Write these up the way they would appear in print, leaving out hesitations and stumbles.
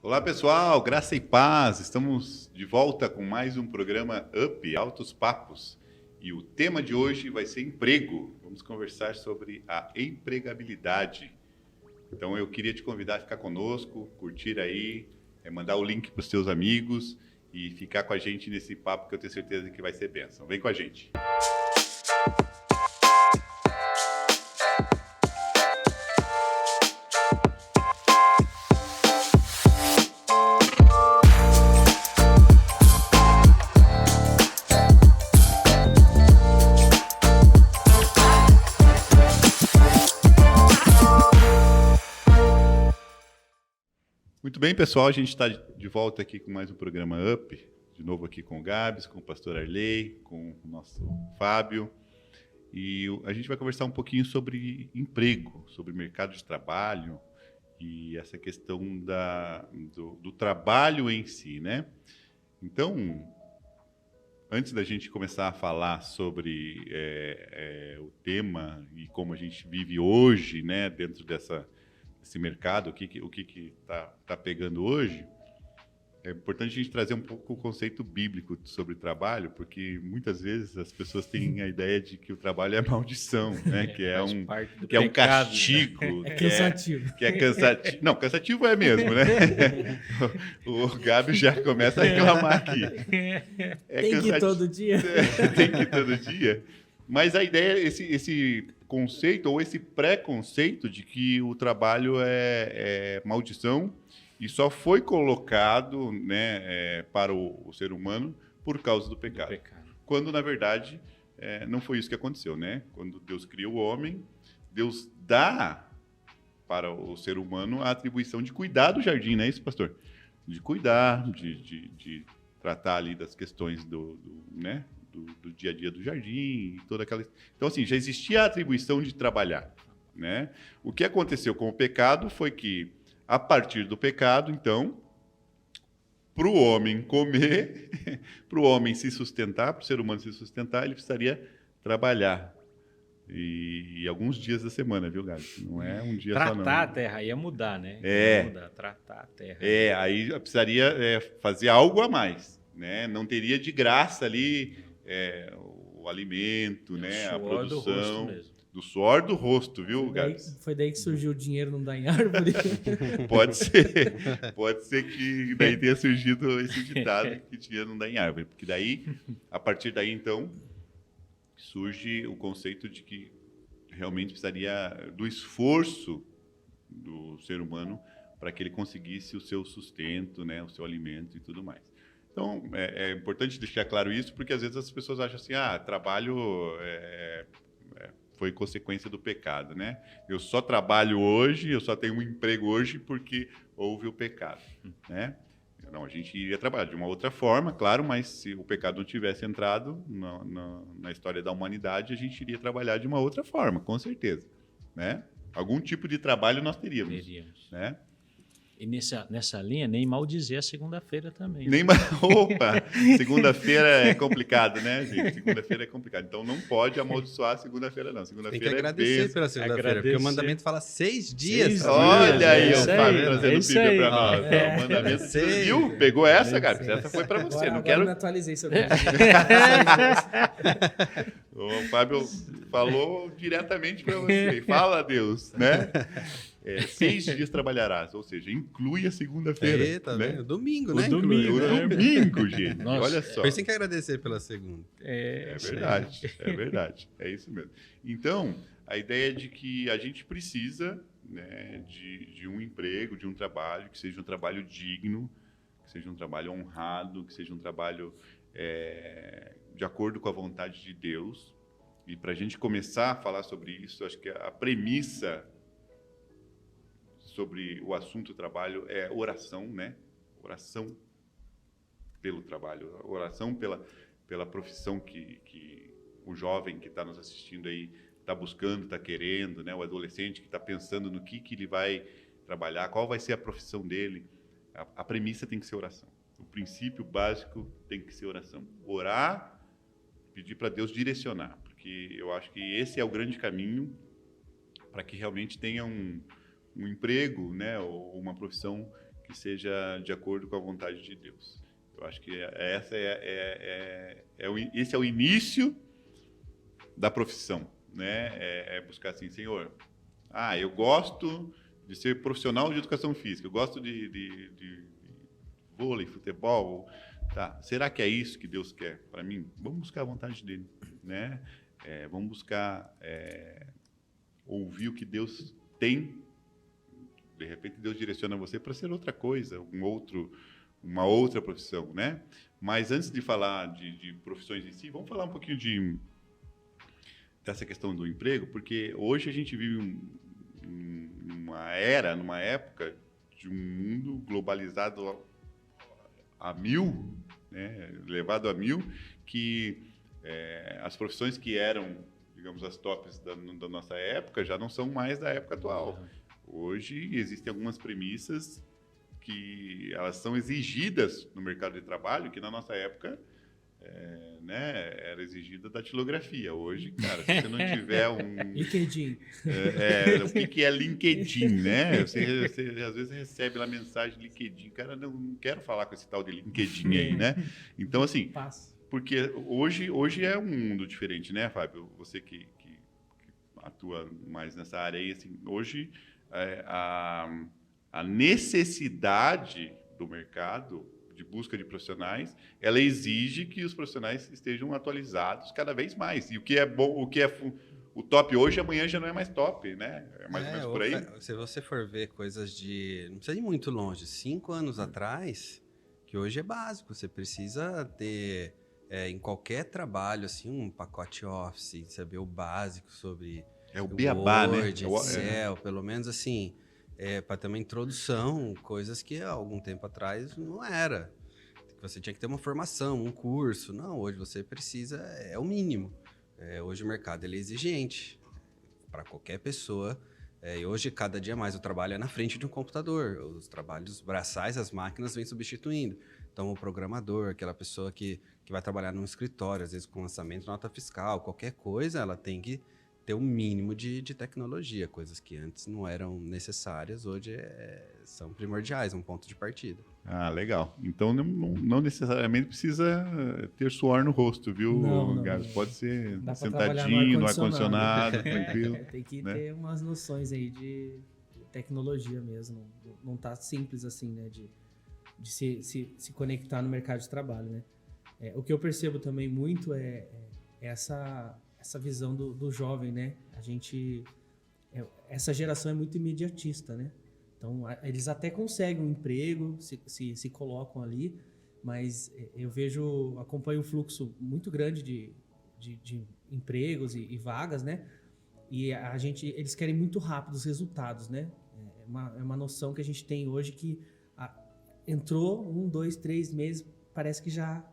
Olá pessoal, graça e paz. Estamos de volta com mais um programa Up, Altos Papos. E o tema de hoje vai ser emprego. Vamos conversar sobre a empregabilidade. Então eu queria te convidar a ficar conosco, curtir aí, mandar o link para os seus amigos e ficar com a gente nesse papo que eu tenho certeza que vai ser bênção. Vem com a gente. Muito bem, pessoal, a gente está de volta aqui com mais um programa Up, de novo aqui com o Gabs, com o pastor Arley, com o nosso Fábio, e a gente vai conversar um pouquinho sobre emprego, sobre mercado de trabalho e essa questão do trabalho em si, né? Então, antes da gente começar a falar sobre o tema e como a gente vive hoje, né, dentro desse mercado, o que tá pegando hoje, é importante a gente trazer um pouco o conceito bíblico sobre trabalho, porque muitas vezes as pessoas têm a ideia de que o trabalho é maldição, né? Que é um castigo, é cansativo. Que é cansativo. Não, cansativo é mesmo, né? O Gabi já começa a reclamar aqui. Tem que ir todo dia. Tem que ir todo dia. Mas a ideia, esse conceito ou esse preconceito de que o trabalho é maldição e só foi colocado, né, para o ser humano por causa do pecado. Quando, na verdade, não foi isso que aconteceu, né? Quando Deus cria o homem, Deus dá para o ser humano a atribuição de cuidar do jardim, não é isso, pastor? De cuidar, de tratar ali das questões do dia a dia do jardim e toda aquela... Então, assim, já existia a atribuição de trabalhar, né? O que aconteceu com o pecado foi que, a partir do pecado, então, para o homem comer, para o homem se sustentar, para o ser humano se sustentar, ele precisaria trabalhar. E alguns dias da semana, viu, Gabi? Não é um dia só, não. Tratar a terra, ia mudar, né? Ia mudar, tratar a terra. Aí precisaria fazer algo a mais, né? Não teria de graça ali o alimento, né? A produção do suor do rosto, viu, Gabi? Foi daí que surgiu o dinheiro não dá em árvore? Pode ser que daí tenha surgido esse ditado que dinheiro não dá em árvore, porque daí, a partir daí, então, surge o conceito de que realmente precisaria do esforço do ser humano para que ele conseguisse o seu sustento, né, o seu alimento e tudo mais. Então, é importante deixar claro isso, porque às vezes as pessoas acham assim, trabalho foi consequência do pecado, né? Eu só trabalho hoje, eu só tenho um emprego hoje porque houve o pecado, né? Não, a gente iria trabalhar de uma outra forma, claro, mas se o pecado não tivesse entrado na história da humanidade, a gente iria trabalhar de uma outra forma, com certeza, né? Algum tipo de trabalho nós teríamos. Né? E nessa linha, nem mal dizer a segunda-feira também. Opa! Segunda-feira é complicado, né, gente? Segunda-feira é complicado. Então não pode amaldiçoar a segunda-feira, não. Segunda-feira tem que agradecer pela segunda-feira, porque o mandamento fala 6 dias. Olha aí, o Fábio trazendo Bíblia para nós. O mandamento, viu? Pegou essa, Gabi? Essa foi para você. Agora eu me atualizei sobre isso. O Fábio falou diretamente para você. Fala, Deus, né? 6 dias trabalharás, ou seja, inclui a segunda-feira. Tá vendo? Domingo, né? Domingo, gente. Nossa, olha só. Por isso tem que agradecer pela segunda. É verdade. É isso mesmo. Então, a ideia é de que a gente precisa, né, de um emprego, de um trabalho, que seja um trabalho digno, que seja um trabalho honrado, que seja um trabalho de acordo com a vontade de Deus. E para a gente começar a falar sobre isso, acho que a premissa sobre o assunto trabalho é oração, né? Oração pelo trabalho, oração pela profissão que o jovem que está nos assistindo aí está buscando, está querendo, né? O adolescente que está pensando no que ele vai trabalhar, qual vai ser a profissão dele. A premissa tem que ser oração. O princípio básico tem que ser oração. Orar, pedir para Deus direcionar, porque eu acho que esse é o grande caminho para que realmente tenha um emprego, né, ou uma profissão que seja de acordo com a vontade de Deus. Eu acho que esse é o início da profissão, né? É buscar assim, Senhor, eu gosto de ser profissional de educação física, eu gosto de vôlei, futebol, tá? Será que é isso que Deus quer para mim? Vamos buscar a vontade dele, né? Vamos buscar ouvir o que Deus tem. De repente Deus direciona você para ser outra coisa, uma outra profissão, né? Mas antes de falar de profissões em si, vamos falar um pouquinho dessa questão do emprego, porque hoje a gente vive numa época de um mundo globalizado a 1000, né? Elevado a 1000, que as profissões que eram, digamos, as tops da nossa época já não são mais da época atual. Hoje existem algumas premissas que elas são exigidas no mercado de trabalho, que na nossa época né, era exigida da datilografia. Hoje, cara, se você não tiver LinkedIn. O que é LinkedIn, né? Você às vezes recebe lá mensagem LinkedIn, cara, não quero falar com esse tal de LinkedIn aí, né? Então, assim, porque hoje é um mundo diferente, né, Fábio? Você que atua mais nessa área aí, assim, hoje a necessidade do mercado de busca de profissionais, ela exige que os profissionais estejam atualizados cada vez mais. E o que é bom, o top hoje, amanhã já não é mais top, né? É mais ou menos por aí. Se você for ver coisas não precisa ir muito longe, 5 anos atrás, que hoje é básico, você precisa ter, em qualquer trabalho, assim, um pacote Office, saber o básico sobre o beabá, Word, né? Excel, pelo menos assim, para ter uma introdução, coisas que há algum tempo atrás não era. Você tinha que ter uma formação, um curso. Não, hoje você precisa, é o mínimo. Hoje o mercado ele é exigente para qualquer pessoa. E hoje, cada dia mais, o trabalho é na frente de um computador. Os trabalhos braçais, as máquinas vêm substituindo. Então, o programador, aquela pessoa que vai trabalhar num escritório, às vezes com lançamento de nota fiscal, qualquer coisa, ela tem que ter um mínimo de tecnologia, coisas que antes não eram necessárias, hoje são primordiais, um ponto de partida. Legal. Então, não necessariamente precisa ter suor no rosto, viu, Gabs? Pode ser sentadinho, no ar-condicionado, tranquilo. Tem que ter umas noções aí de tecnologia mesmo. Não tá simples assim, né? De se conectar no mercado de trabalho, né? O que eu percebo também muito é essa visão do jovem, né? Essa geração é muito imediatista, né? Então, eles até conseguem um emprego, se colocam ali, mas eu acompanho um fluxo muito grande de empregos e vagas, né? E eles querem muito rápido os resultados, né? É uma noção que a gente tem hoje que entrou 1, 2, 3 meses, parece que já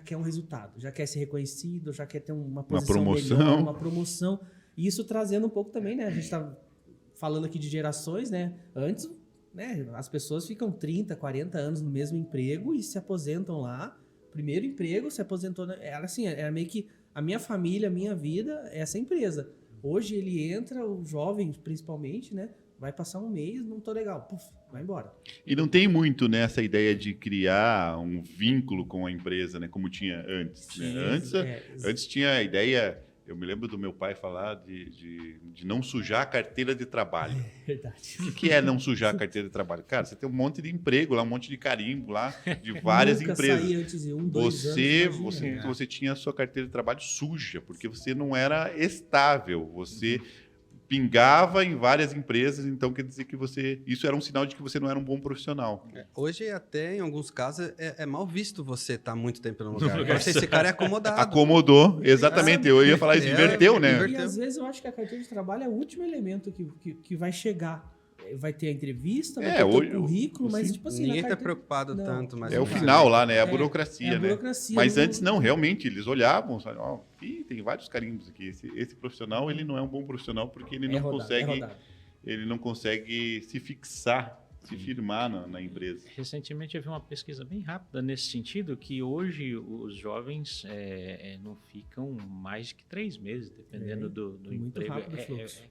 quer um resultado, já quer ser reconhecido, já quer ter uma posição melhor, uma promoção. E isso trazendo um pouco também, né? A gente está falando aqui de gerações, né? Antes, né, as pessoas ficam 30, 40 anos no mesmo emprego e se aposentam lá. Primeiro emprego, se aposentou. Era meio que a minha família, a minha vida, essa empresa. Hoje ele entra, o jovem principalmente, né? Vai passar um mês, não tô legal, puf, vai embora. E não tem muito nessa ideia de criar um vínculo com a empresa, né, como tinha antes. Né? Antes tinha a ideia, eu me lembro do meu pai falar de não sujar a carteira de trabalho. Verdade. O que é não sujar a carteira de trabalho? Cara, você tem um monte de emprego lá, um monte de carimbo lá, de várias empresas. Saí antes de 1, 2 anos. Você tinha a sua carteira de trabalho suja, porque você não era estável, você pingava em várias empresas, então quer dizer que isso era um sinal de que você não era um bom profissional. Hoje, até em alguns casos, é mal visto você estar muito tempo no lugar. Esse cara é acomodado. Acomodou, exatamente. Eu ia falar isso, inverteu, né? E às vezes eu acho que a carteira de trabalho é o último elemento que vai chegar. Vai ter a entrevista, vai ter o currículo, mas tipo assim... Ninguém está preocupado tanto. Mas o final lá, né? A burocracia, né? Burocracia, mas antes não, realmente, eles olhavam, sabe? Tem vários carimbos aqui. Esse profissional, ele não é um bom profissional porque ele não consegue se fixar, se firmar na empresa. Recentemente eu vi uma pesquisa bem rápida nesse sentido, que hoje os jovens não ficam mais que 3 meses, dependendo do muito emprego. Rápido o fluxo.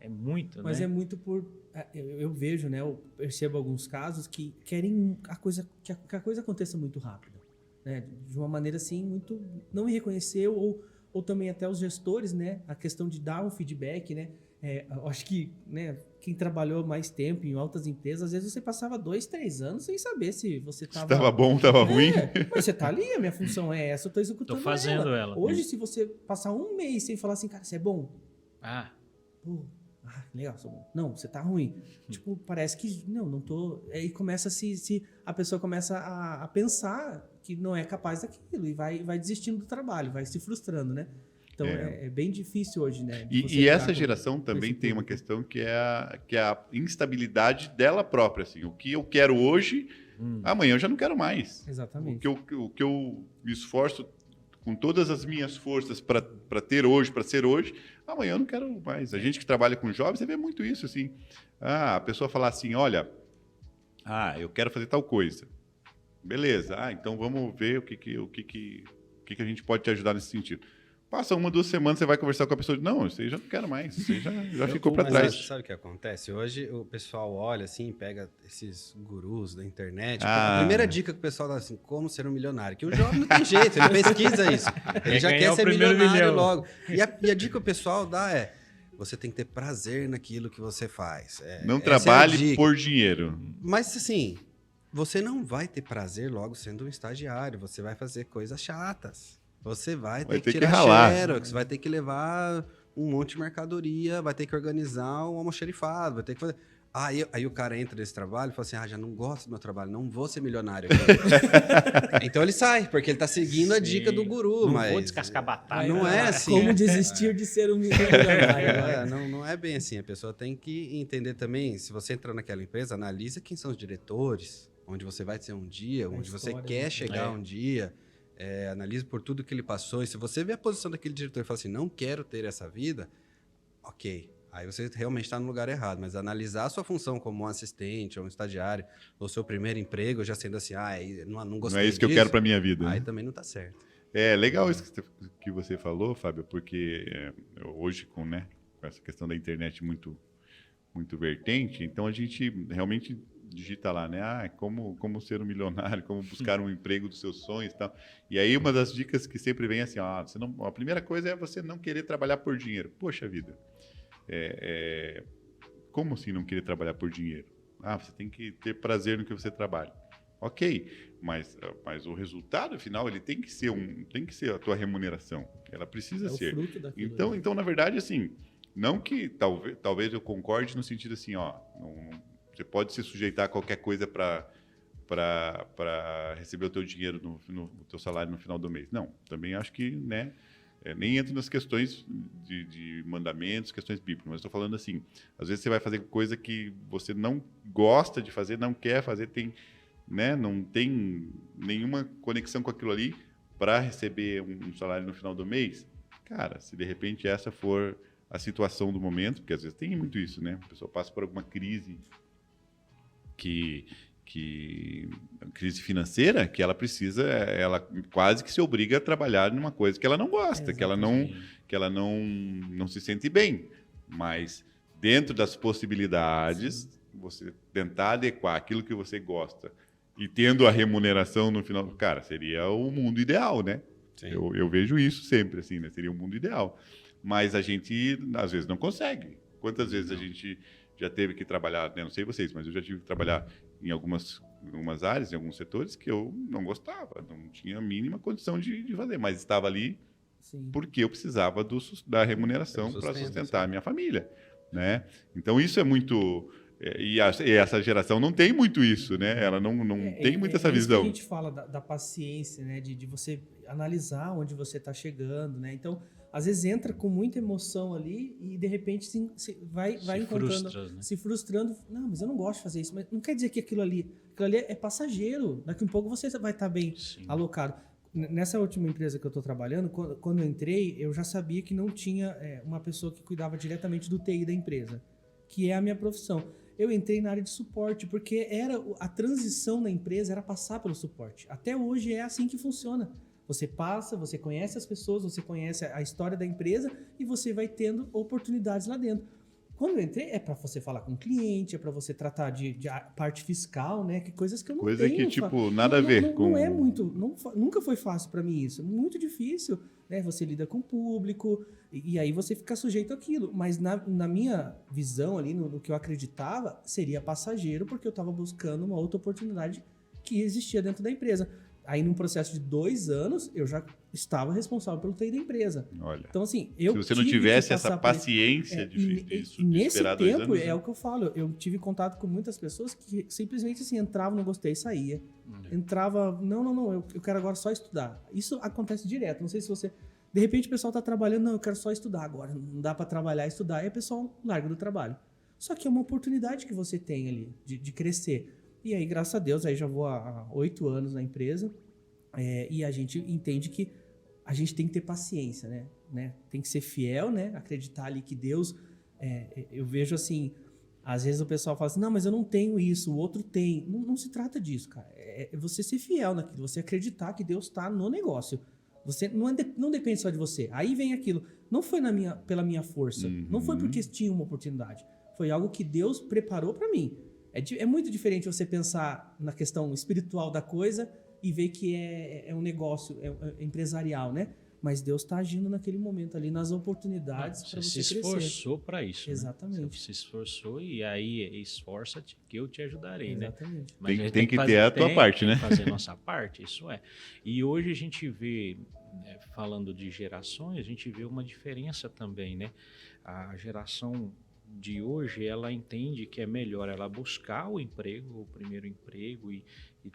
É muito, Mas né? é muito por... Eu vejo, né? Eu percebo alguns casos que querem que a coisa aconteça muito rápido. Né? De uma maneira assim, muito... Não me reconhecer ou também até os gestores, né? A questão de dar um feedback, né? Eu acho que, né, quem trabalhou mais tempo em altas empresas, às vezes você passava 2, 3 anos sem saber se você Se estava... tava bom, tava ruim. Mas você tá ali, a minha função é essa, eu tô executando Tô fazendo ela. Hoje, se você passar um mês sem falar assim, cara, você é bom? Ah, Pô, legal, sou bom. Não, você tá ruim. Tipo, parece que, não tô... Aí começa a pessoa começa a pensar que não é capaz daquilo e vai desistindo do trabalho, vai se frustrando, né? Então, é bem difícil hoje, né? de você E lidar essa com geração também esse tem uma público. questão que é a instabilidade dela própria. Assim. O que eu quero hoje, amanhã eu já não quero mais. Exatamente. O que eu me esforço com todas as minhas forças para ter hoje, para ser hoje, amanhã eu não quero mais. A gente que trabalha com jovens, você vê muito isso. Assim. A pessoa falar assim, olha, eu quero fazer tal coisa. Beleza, então vamos ver o que a gente pode te ajudar nesse sentido. Passa 1, 2 semanas, você vai conversar com a pessoa e diz, não, isso aí já não quero mais, isso aí já ficou para Mas trás. sabe o que acontece? Hoje o pessoal olha assim, pega esses gurus da internet. A primeira dica que o pessoal dá assim, como ser um milionário. Que o jovem não tem jeito, ele pesquisa isso. Ele já ganhar quer o ser primeiro milionário milhão. logo. E a dica que o pessoal dá é, você tem que ter prazer naquilo que você faz. Não essa trabalhe é a dica. por dinheiro. Mas assim, você não vai ter prazer logo sendo um estagiário. Você vai fazer coisas chatas. Você vai ter que tirar ralar. xerox, vai ter que levar um monte de mercadoria, vai ter que organizar um almoxarifado, vai ter que fazer... Aí o cara entra nesse trabalho e fala assim, já não gosto do meu trabalho, não vou ser milionário aqui. Então ele sai, porque ele tá seguindo a dica do guru, não mas... vou descascar batata. Não é assim. Como desistir de ser um milionário. Agora. Não é bem assim. A pessoa tem que entender também, se você entrar naquela empresa, analisa quem são os diretores, onde você vai ser um dia, onde você história, quer né? chegar um dia... analise por tudo que ele passou. E se você vê a posição daquele diretor e fala assim, não quero ter essa vida, ok. Aí você realmente está no lugar errado. Mas analisar a sua função como um assistente ou um estagiário, ou seu primeiro emprego, já sendo assim, não gostei Não é isso que eu disso, quero para minha vida. aí também não está certo. É legal isso que você falou, Fábio, porque hoje com essa questão da internet muito vertente, então a gente realmente digita lá, né? Como ser um milionário, como buscar um emprego dos seus sonhos e tal. E aí uma das dicas que sempre vem é assim, a primeira coisa é você não querer trabalhar por dinheiro. Poxa vida, como assim não querer trabalhar por dinheiro? Você tem que ter prazer no que você trabalha. Ok, mas o resultado final ele tem que ser a tua remuneração. Ela precisa ser. O fruto daquilo. Então, na verdade, assim, não que talvez eu concorde no sentido assim, você pode se sujeitar a qualquer coisa para receber o teu dinheiro no teu salário no final do mês. Não, também acho que, nem entro nas questões de mandamentos, questões bíblicas, mas estou falando assim, às vezes você vai fazer coisa que você não gosta de fazer, não quer fazer, não tem nenhuma conexão com aquilo ali para receber um salário no final do mês. Cara, se de repente essa for a situação do momento, porque às vezes tem muito isso, né? A pessoa passa por alguma crise crise financeira, que ela quase que se obriga a trabalhar numa coisa que ela não gosta, que ela não se sente bem. Mas dentro das possibilidades, você tentar adequar aquilo que você gosta e tendo a remuneração no final, cara, seria o mundo ideal, né? Eu vejo isso sempre, assim, né? Seria o mundo ideal. Mas a gente, às vezes, não consegue. Quantas vezes a gente já teve que trabalhar, não sei vocês, mas eu já tive que trabalhar em algumas áreas, em alguns setores que eu não gostava, não tinha a mínima condição de fazer, mas estava ali porque eu precisava da remuneração para sustentar a minha família, né? Então isso é muito... E essa geração não tem muito isso, né? Ela não tem muito essa visão. Isso que a gente fala da paciência, né? De você analisar onde você está chegando, né? Então, às vezes entra com muita emoção ali e de repente vai encontrando, se frustrando. Não, mas eu não gosto de fazer isso. Mas não quer dizer que aquilo ali é passageiro. Daqui a pouco você vai estar bem alocado. Nessa última empresa que eu estou trabalhando, quando eu entrei, eu já sabia que não tinha uma pessoa que cuidava diretamente do TI da empresa, que é a minha profissão. Eu entrei na área de suporte, porque a transição na empresa era passar pelo suporte. Até hoje é assim que funciona. Você passa, você conhece as pessoas, você conhece a história da empresa e você vai tendo oportunidades lá dentro. Quando eu entrei, é para você falar com o cliente, é para você tratar de parte fiscal, né? Que coisas que eu não Coisa tenho. que, tipo, nada a ver com... Não é muito... nunca foi fácil para mim isso. Muito difícil, né? Você lida com o público e aí você fica sujeito àquilo. Mas na minha visão ali, no que eu acreditava, seria passageiro, porque eu estava buscando uma outra oportunidade que existia dentro da empresa. Aí, num processo de 2 anos, eu já estava responsável pelo TI da empresa. Olha, Então, assim, se você não tivesse essa paciência e nesse tempo, é o que eu falo, eu tive contato com muitas pessoas que simplesmente assim, entravam, não gostei, saía. Entrava, não, eu quero agora só estudar. Isso acontece direto, não sei se você... De repente o pessoal está trabalhando, não, eu quero só estudar agora, não dá para trabalhar e estudar, aí o pessoal larga do trabalho. Só que é uma oportunidade que você tem ali, de crescer. E aí, graças a Deus, aí já vou há 8 anos na empresa, e a gente entende que a gente tem que ter paciência, né? Tem que ser fiel, né? Acreditar ali que Deus... eu vejo assim, às vezes o pessoal fala assim, não, mas eu não tenho isso, o outro tem. Não se trata disso, cara. É você ser fiel naquilo, você acreditar que Deus está no negócio. Você não depende só de você. Aí vem aquilo. Não foi pela minha força, não foi porque tinha uma oportunidade. Foi algo que Deus preparou para mim. É muito diferente você pensar na questão espiritual da coisa e ver que é um negócio é empresarial, né? Mas Deus está agindo naquele momento ali, nas oportunidades para você se crescer. esforçou para isso. Exatamente. Né? Você se esforçou e aí esforça-te que eu te ajudarei, Exatamente. né? Mas Tem que ter a tua parte, né? Fazer a nossa parte, isso é. E hoje a gente vê, falando de gerações, a gente vê uma diferença também, né? A geração de hoje, ela entende que é melhor ela buscar o emprego, o primeiro emprego e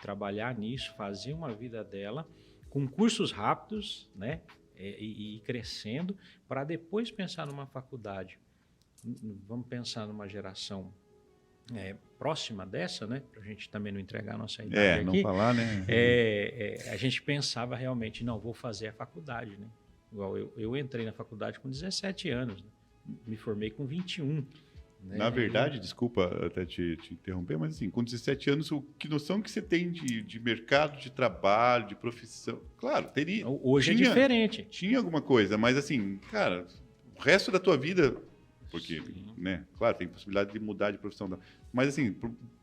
trabalhar nisso, fazer uma vida dela com cursos rápidos, né? E ir crescendo para depois pensar numa faculdade. Vamos pensar numa geração próxima dessa, né? Para a gente também não entregar a nossa idade aqui. Não falar, né? A gente pensava realmente, não, vou fazer a faculdade, né? Igual eu entrei na faculdade com 17 anos, né? Me formei com 21. Né? Na verdade, desculpa até te interromper, mas assim, com 17 anos, que noção que você tem de mercado de trabalho, de profissão? Claro, teria. Hoje é diferente. Tinha alguma coisa, mas assim, cara, o resto da tua vida, porque, né, claro, tem possibilidade de mudar de profissão, mas assim,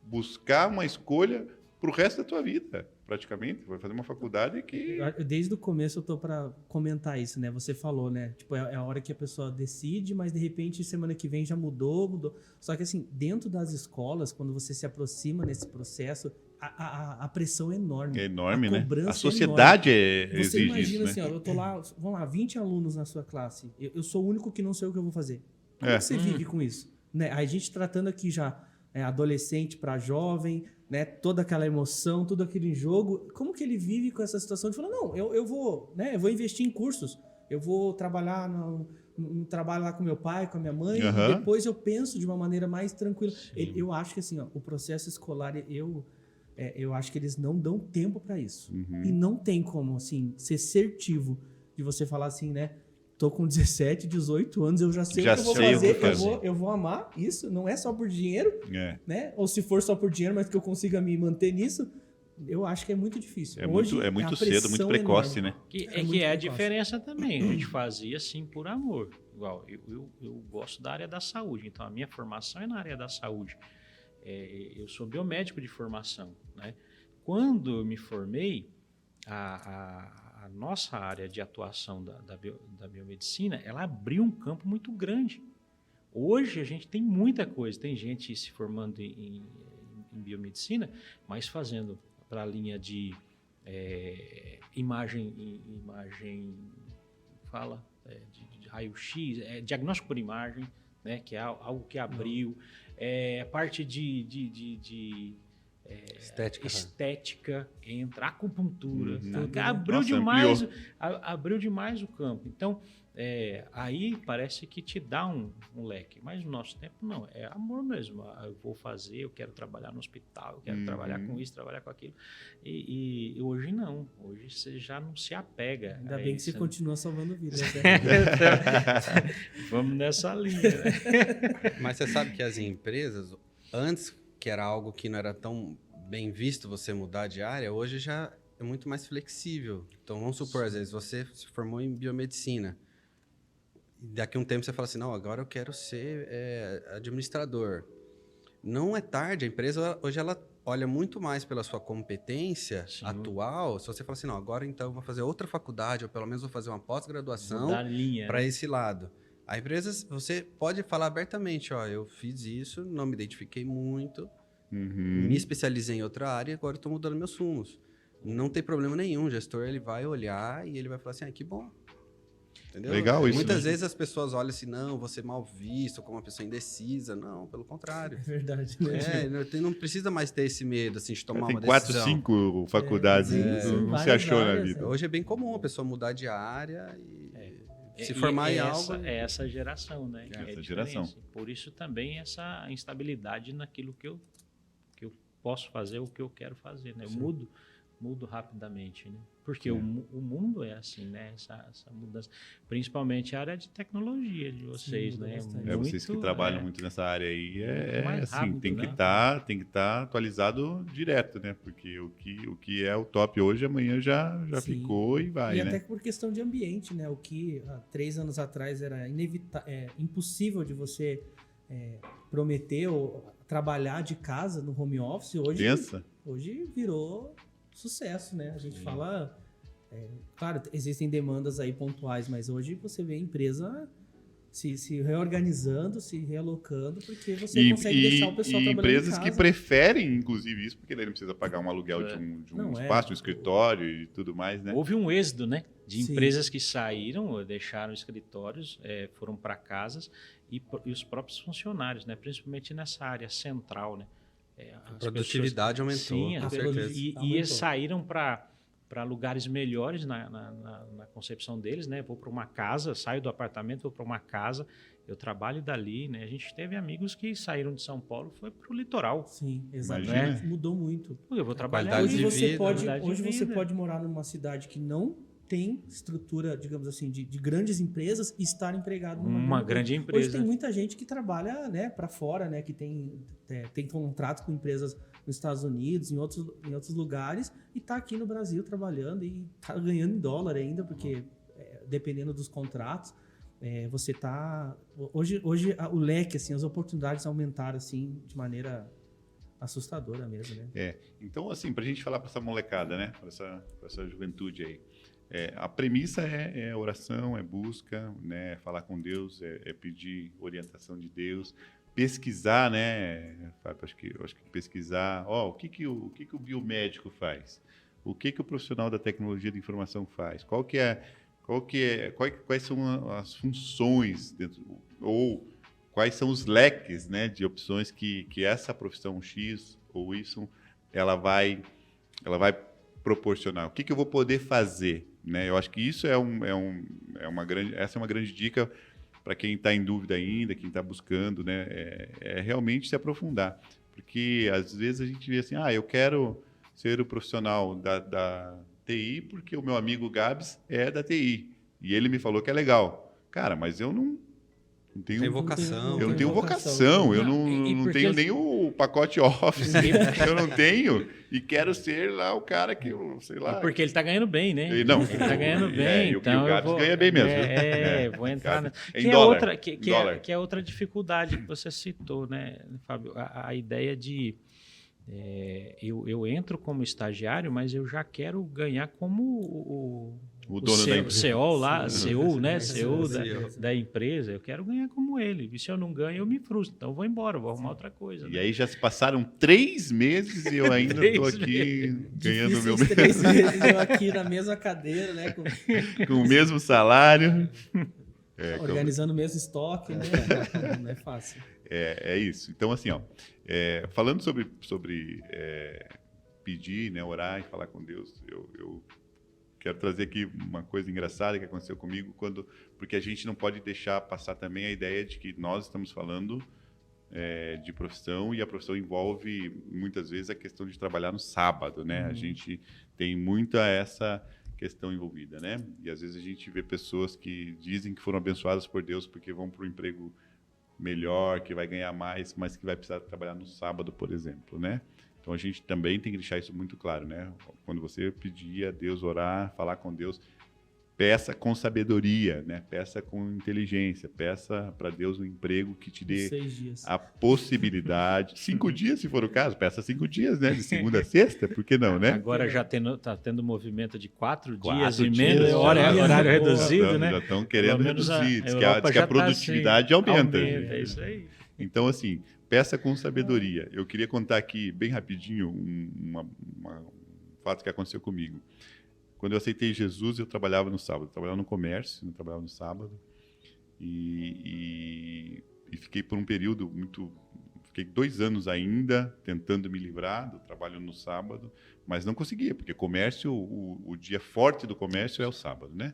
buscar uma escolha pro resto da tua vida, praticamente. Vai fazer uma faculdade que... Desde o começo eu tô para comentar isso, né? Você falou, né? Tipo, é a hora que a pessoa decide, mas de repente semana que vem já mudou. Só que assim, dentro das escolas, quando você se aproxima nesse processo, a pressão é enorme. É enorme, a né? cobrança A sociedade você exige imagina isso, assim, né? ó, eu tô lá, vamos lá, 20 alunos na sua classe. Eu sou o único que não sei o que eu vou fazer. Como que você vive com isso? Né? A gente tratando aqui já adolescente para jovem, né? Toda aquela emoção, tudo aquele jogo. Como que ele vive com essa situação de falar, não, eu vou investir em cursos, eu vou trabalhar no trabalho lá com meu pai, com a minha mãe, e depois eu penso de uma maneira mais tranquila. Eu acho que assim, ó, o processo escolar, eu acho que eles não dão tempo para isso. E não tem como, assim, ser assertivo de você falar assim, né? Tô com 17, 18 anos, eu já sei o que eu vou fazer. Eu vou amar isso, não é só por dinheiro, né? Ou se for só por dinheiro, mas que eu consiga me manter nisso, eu acho que é muito difícil. Hoje, é muito cedo, muito precoce, né? Que é a diferença também. A gente fazia assim por amor. Igual, eu gosto da área da saúde, então a minha formação é na área da saúde. Eu sou biomédico de formação, né? Quando eu me formei, a nossa área de atuação da biomedicina, ela abriu um campo muito grande. Hoje a gente tem muita coisa, tem gente se formando em biomedicina, mas fazendo para a linha de imagem de raio-x, diagnóstico por imagem, né, que é algo que abriu, a parte de estética, entra, acupuntura, abriu demais o campo. Então, aí parece que te dá um leque, mas no nosso tempo não, é amor mesmo. Eu vou fazer, eu quero trabalhar no hospital, eu quero trabalhar com isso, trabalhar com aquilo. E hoje não, hoje você já não se apega. Ainda bem que você continua salvando vidas. Vamos nessa linha. Né? Mas você sabe que as empresas, antes que era algo que não era tão bem visto você mudar de área, hoje já é muito mais flexível. Então, vamos supor, às vezes, você se formou em biomedicina daqui a um tempo você fala assim, não, agora eu quero ser administrador. Não é tarde, a empresa hoje ela olha muito mais pela sua competência Sim. atual. Se você fala assim, não, agora então eu vou fazer outra faculdade, ou pelo menos vou fazer uma pós-graduação Mudar a linha, para né? esse lado. A empresa, você pode falar abertamente, ó, eu fiz isso, não me identifiquei muito, me especializei em outra área, agora estou mudando meus rumos. Não tem problema nenhum, o gestor ele vai olhar e ele vai falar assim, que bom. Entendeu? Legal isso, Muitas né? vezes as pessoas olham assim, não, vou ser mal visto, como uma pessoa indecisa. Não, pelo contrário. É verdade, né? Não precisa mais ter esse medo assim, de tomar Tem uma 4, decisão. 5 faculdades, sim, não se várias achou na áreas, vida. Hoje é bem comum a pessoa mudar de área e se formar em algo. É essa geração, né? que Essa a geração. diferença. Por isso também essa instabilidade naquilo que eu posso fazer, o que eu quero fazer, né? Eu mudo rapidamente, né? Porque o mundo é assim, né? Essa mudança. Principalmente a área de tecnologia de vocês, muda né? bastante. Vocês que trabalham muito nessa área aí, Muito mais assim, rápido, tem que né? estar atualizado direto, né? Porque o que é o top hoje, amanhã já Sim. ficou e vai, E né? até por questão de ambiente, né? O que há 3 anos atrás era impossível de você prometer ou trabalhar de casa no home office, Pensa? hoje virou sucesso, né? A gente fala... claro, existem demandas aí pontuais, mas hoje você vê a empresa se reorganizando, se realocando, porque você consegue deixar o pessoal trabalhando em empresas casa. que preferem, inclusive, isso, porque daí não precisa pagar um aluguel de um Não, espaço, um escritório e tudo mais, né? Houve um êxodo, né? De Sim. empresas que saíram, deixaram escritórios, foram para casas e os próprios funcionários, né? Principalmente nessa área central, né? A produtividade aumentou, Sim, com as certeza. pessoas- e eles saíram para lugares melhores na concepção deles, né? Vou para uma casa, saio do apartamento, vou para uma casa, eu trabalho dali, né? A gente teve amigos que saíram de São Paulo, foi para o litoral. Sim, exatamente. Imagina. Mudou muito. Eu vou trabalhar qualidade ali. de Hoje, vida, você pode morar numa cidade que não tem estrutura, digamos assim, de grandes empresas e estar empregado numa Uma grande Hoje empresa. tem muita gente que trabalha, né, para fora, né, que tem contrato com empresas nos Estados Unidos, em outros lugares, e está aqui no Brasil trabalhando e está ganhando em dólar ainda, porque dependendo dos contratos, você está... Hoje o leque, assim, as oportunidades aumentaram assim, de maneira assustadora mesmo, né? Então, assim, pra gente falar para essa molecada, né? Para essa juventude aí. A premissa é oração, é busca, né? Falar com Deus, é pedir orientação de Deus, pesquisar, né, Fábio? Acho que pesquisar, o que o biomédico faz? O que o profissional da tecnologia de informação faz? Quais são as funções dentro, ou quais são os leques, né, de opções que essa profissão X ou Y ela vai proporcionar? O que eu vou poder fazer, né? Eu acho que isso essa é uma grande dica para quem está em dúvida ainda, quem está buscando, né? É realmente se aprofundar, porque às vezes a gente vê assim, eu quero ser o profissional da TI porque o meu amigo Gabs é da TI e ele me falou que é legal. Cara, mas eu não tenho Tem vocação. Eu não tenho vocação, eu não tenho nem o pacote Office, eu não tenho, e quero ser lá o cara que, sei lá... Porque ele está ganhando bem, né? Não, ele está ganhando bem, então o Gabs ganha bem mesmo. Vou entrar... Em que dólar. Que é outra dificuldade que você citou, né, Fábio? A ideia de... eu entro como estagiário, mas eu já quero ganhar como o dono da empresa. CEO lá, CEO, né? CEO da empresa, eu quero ganhar como ele. E se eu não ganho, eu me frustro. Então eu vou embora, vou arrumar outra coisa. E né? aí já se passaram 3 meses e eu ainda estou aqui ganhando meu mesmo. 3 meses eu aqui na mesma cadeira, né? Com o mesmo salário. Organizando o mesmo estoque, né? Não é fácil. É isso. Então, assim, falando sobre pedir, né, orar e falar com Deus, eu quero trazer aqui uma coisa engraçada que aconteceu comigo, porque a gente não pode deixar passar também a ideia de que nós estamos falando de profissão, e a profissão envolve, muitas vezes, a questão de trabalhar no sábado, né? A gente tem muita essa questão envolvida, né? E, às vezes, a gente vê pessoas que dizem que foram abençoadas por Deus porque vão para um emprego melhor, que vai ganhar mais, mas que vai precisar trabalhar no sábado, por exemplo, né? Então, a gente também tem que deixar isso muito claro, né? Quando você pedir a Deus, orar, falar com Deus, peça com sabedoria, né? Peça com inteligência, peça para Deus um emprego que te dê 6 dias. a possibilidade. 5 dias, se for o caso, peça 5 dias, né? De segunda a sexta, por que não, né? Agora já está tendo movimento de 4 dias 4 e dias, menos, já. horário Boa. reduzido, né? Já estão querendo Pelo menos reduzir, a diz Europa que já a produtividade tá assim, aumenta. É isso aí. Então, assim, peça com sabedoria. Eu queria contar aqui, bem rapidinho, um fato que aconteceu comigo. Quando eu aceitei Jesus, eu trabalhava no sábado. Eu trabalhava no comércio, não trabalhava no sábado. E fiquei por um período muito... Fiquei 2 anos ainda tentando me livrar do trabalho no sábado, mas não conseguia, porque comércio, o dia forte do comércio é o sábado, né?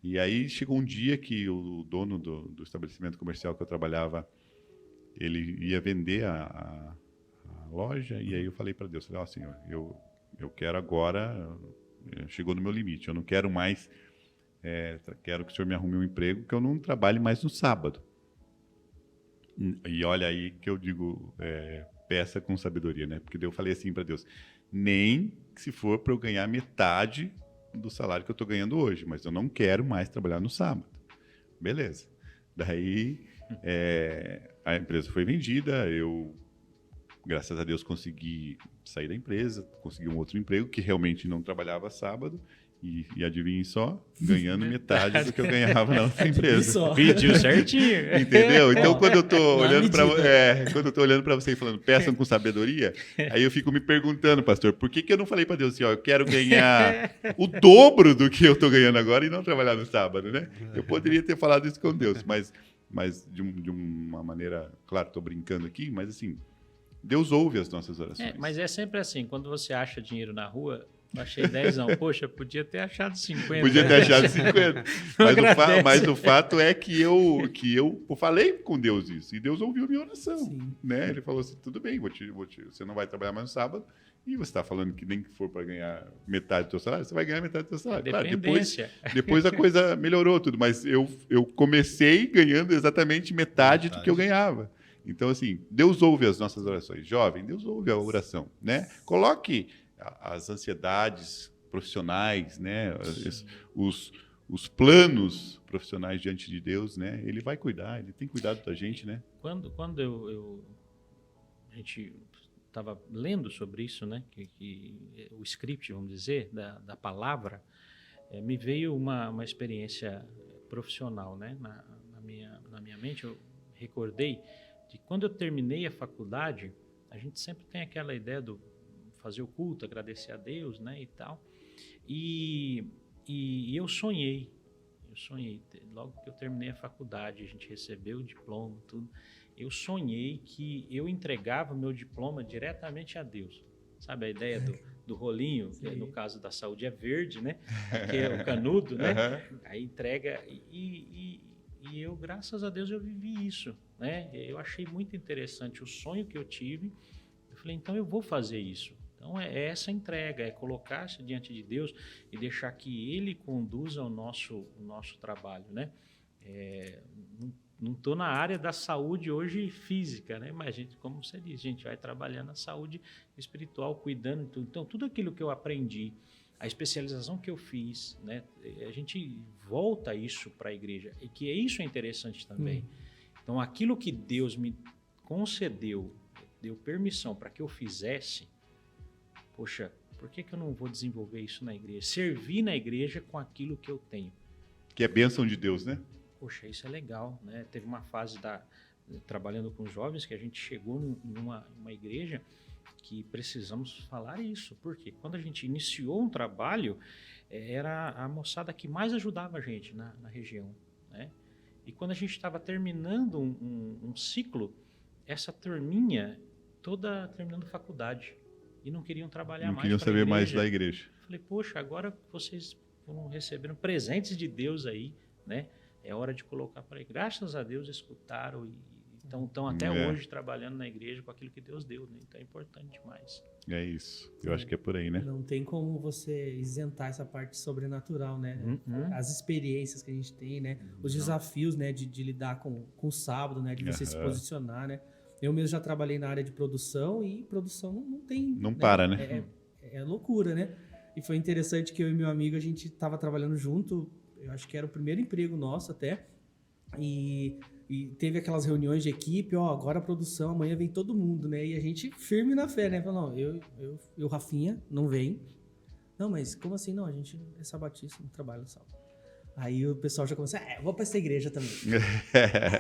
E aí chegou um dia que o dono do estabelecimento comercial que eu trabalhava, ele ia vender a loja, e aí eu falei para Deus, falei, ó, Senhor, eu quero agora, chegou no meu limite, eu não quero mais, quero que o Senhor me arrume um emprego, que eu não trabalhe mais no sábado. E olha aí que eu digo, peça com sabedoria, né? Porque daí eu falei assim para Deus, nem se for para eu ganhar metade do salário que eu estou ganhando hoje, mas eu não quero mais trabalhar no sábado. Beleza. Daí a empresa foi vendida, eu, graças a Deus, consegui sair da empresa, consegui um outro emprego que realmente não trabalhava sábado e adivinhem só, ganhando metade do que eu ganhava na outra empresa. Só. Pediu certinho. Entendeu? Então, Ó, quando eu estou na olhando para medida. quando eu tô olhando para você e falando, peçam com sabedoria, aí eu fico me perguntando, pastor, por que eu não falei para Deus assim, ó, eu quero ganhar o dobro do que eu estou ganhando agora e não trabalhar no sábado, né? Eu poderia ter falado isso com Deus, mas de uma maneira, claro, estou brincando aqui, mas assim, Deus ouve as nossas orações. Mas é sempre assim, quando você acha dinheiro na rua, eu achei 10, não. Poxa, podia ter achado 50. Podia ter achado 50. Mas o fato é que eu falei com Deus isso. E Deus ouviu minha oração. Sim. Né? Ele falou assim, tudo bem, você não vai trabalhar mais no sábado. E você está falando que nem que for para ganhar metade do seu salário, você vai ganhar metade do seu salário. Claro, depois a coisa melhorou tudo. Mas eu comecei ganhando exatamente metade do que eu ganhava. Então, assim, Deus ouve as nossas orações. Jovem, Deus ouve a oração. Né? Coloque as ansiedades profissionais, né? Os planos profissionais diante de Deus, né? Ele vai cuidar, ele tem cuidado da gente, né? Quando a gente estava lendo sobre isso, né? Que o script, vamos dizer, da palavra, me veio uma experiência profissional, né? Na minha mente, eu recordei de quando eu terminei a faculdade, a gente sempre tem aquela ideia do fazer o culto, agradecer a Deus, né, e tal. E eu sonhei, logo que eu terminei a faculdade, a gente recebeu o diploma, tudo, eu sonhei que eu entregava meu diploma diretamente a Deus. Sabe a ideia do rolinho, que no caso da saúde é verde, né, que é o canudo, né, aí entrega, e eu, graças a Deus, eu vivi isso, né, eu achei muito interessante o sonho que eu tive, eu falei, então eu vou fazer isso. Então, é essa entrega, é colocar-se diante de Deus e deixar que Ele conduza o nosso trabalho, né? Não estou na área da saúde hoje física, né? Mas, como você diz, a gente vai trabalhando na saúde espiritual, cuidando de tudo. Então, tudo aquilo que eu aprendi, a especialização que eu fiz, né? A gente volta isso para a igreja, e que isso é interessante também. Então, aquilo que Deus me concedeu, deu permissão para que eu fizesse, poxa, por que eu não vou desenvolver isso na igreja? Servir na igreja com aquilo que eu tenho. Que é bênção de Deus, né? Poxa, isso é legal, né? Teve uma fase trabalhando com jovens que a gente chegou numa igreja que precisamos falar isso. Por quê? Quando a gente iniciou um trabalho, era a moçada que mais ajudava a gente na região, né? E quando a gente estava terminando um ciclo, essa turminha toda terminando faculdade. E não queriam trabalhar mais. Não queriam saber mais da igreja. Falei, poxa, agora vocês vão receber presentes de Deus aí, né? É hora de colocar para aí. Graças a Deus escutaram e estão até hoje trabalhando na igreja com aquilo que Deus deu, né? Então é importante demais. É isso. Eu acho que é por aí, né? Não tem como você isentar essa parte sobrenatural, né? As experiências que a gente tem, né? Os desafios, né? De lidar com o sábado, né? De você se posicionar, né? Eu mesmo já trabalhei na área de produção e produção não tem... Não, né? Né? Para, né? É loucura, né? E foi interessante que eu e meu amigo, a gente estava trabalhando junto, eu acho que era o primeiro emprego nosso até, e teve aquelas reuniões de equipe, ó, agora a produção, amanhã vem todo mundo, né? E a gente firme na fé, né? Falou, não, eu Rafinha, não vem. Não, mas como assim? Não, a gente é sabatista, não trabalha no sábado. Aí o pessoal já começou, eu vou pra essa igreja também.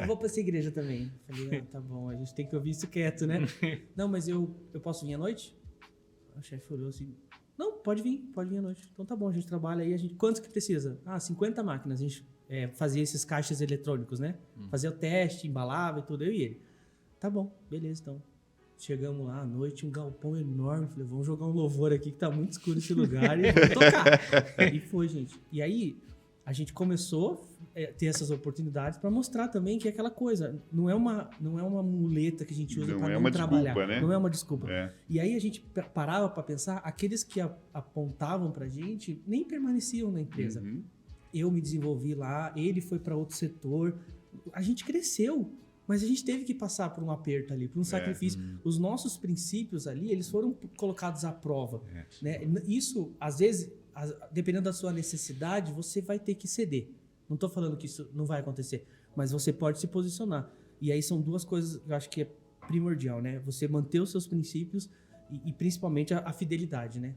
Eu vou pra essa igreja também. Falei, tá bom, a gente tem que ouvir isso quieto, né? Não, mas eu posso vir à noite? O chefe olhou assim, não, pode vir à noite. Então tá bom, a gente trabalha aí, quantos que precisa? 50 máquinas, a gente fazia esses caixas eletrônicos, né? Fazia o teste, embalava e tudo, eu e ele. Tá bom, beleza, então. Chegamos lá à noite, um galpão enorme. Falei, vamos jogar um louvor aqui que tá muito escuro esse lugar e vamos tocar. E foi, gente. E aí, a gente começou a ter essas oportunidades para mostrar também que é aquela coisa. Não é uma muleta que a gente usa para não trabalhar. Desculpa, né? Não é uma desculpa. E aí a gente parava para pensar, aqueles que apontavam pra gente nem permaneciam na empresa. Eu me desenvolvi lá, ele foi para outro setor. A gente cresceu. Mas a gente teve que passar por um aperto ali, por um sacrifício. Os nossos princípios ali, eles foram colocados à prova. Né? Isso, às vezes, dependendo da sua necessidade, você vai ter que ceder. Não estou falando que isso não vai acontecer, mas você pode se posicionar. E aí são duas coisas que eu acho que é primordial, né? Você manter os seus princípios e principalmente a fidelidade, né?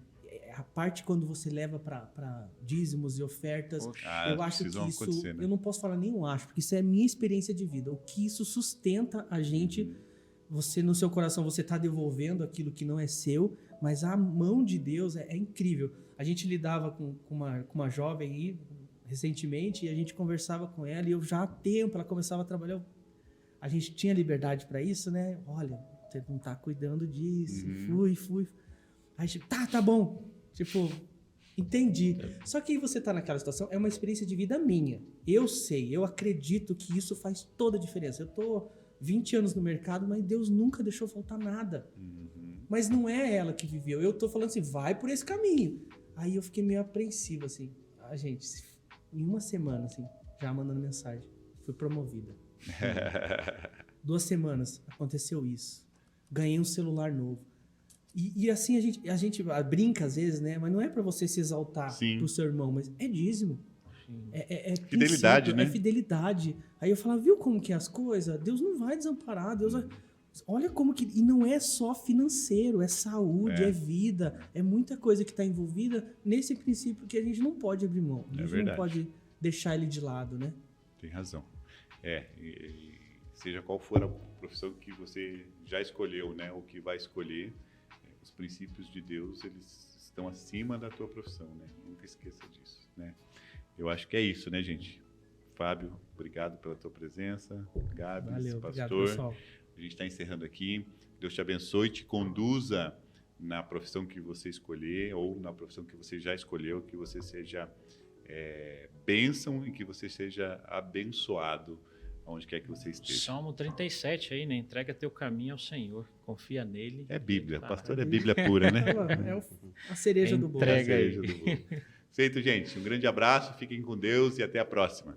A parte quando você leva para dízimos e ofertas, eu acho que isso... Né? Eu não posso falar nem eu acho, porque isso é a minha experiência de vida. O que isso sustenta a gente, você no seu coração, você está devolvendo aquilo que não é seu, mas a mão de Deus é incrível. A gente lidava com uma jovem aí, recentemente, e a gente conversava com ela, e eu já há tempo, ela começava a trabalhar, a gente tinha liberdade para isso, né? Olha, você não está cuidando disso, fui. Aí, tá bom. Tipo, entendi. Só que aí você tá naquela situação, é uma experiência de vida minha. Eu sei, eu acredito que isso faz toda a diferença. Eu tô 20 anos no mercado, mas Deus nunca deixou faltar nada. Mas não é ela que viveu. Eu tô falando assim, vai por esse caminho. Aí eu fiquei meio apreensivo, assim. Gente, em uma semana, assim, já mandando mensagem, fui promovida. 2 semanas, aconteceu isso. Ganhei um celular novo. E assim a gente brinca às vezes, né? Mas não é para você se exaltar pro seu irmão, mas é dízimo. É fidelidade, né? É fidelidade. Aí eu falava, viu como que é as coisas? Deus não vai desamparar. Deus vai... Olha como que... E não é só financeiro, é saúde, é vida. É muita coisa que está envolvida nesse princípio que a gente não pode abrir mão. A gente não pode deixar ele de lado, né? Tem razão. Seja qual for a profissão que você já escolheu, né? Ou que vai escolher... Os princípios de Deus, eles estão acima da tua profissão, né? Nunca esqueça disso, né? Eu acho que é isso, né, gente? Fábio, obrigado pela tua presença. Gabs, valeu, pastor. Obrigado, pessoal. A gente está encerrando aqui. Deus te abençoe, te conduza na profissão que você escolher ou na profissão que você já escolheu, que você seja bênção e que você seja abençoado onde quer que você esteja. Salmo 37 aí, né? Entrega teu caminho ao Senhor, confia nele. É Bíblia, pastor é Bíblia pura, né? A cereja do bolo. Entrega aí. Feito, gente. Um grande abraço, fiquem com Deus e até a próxima.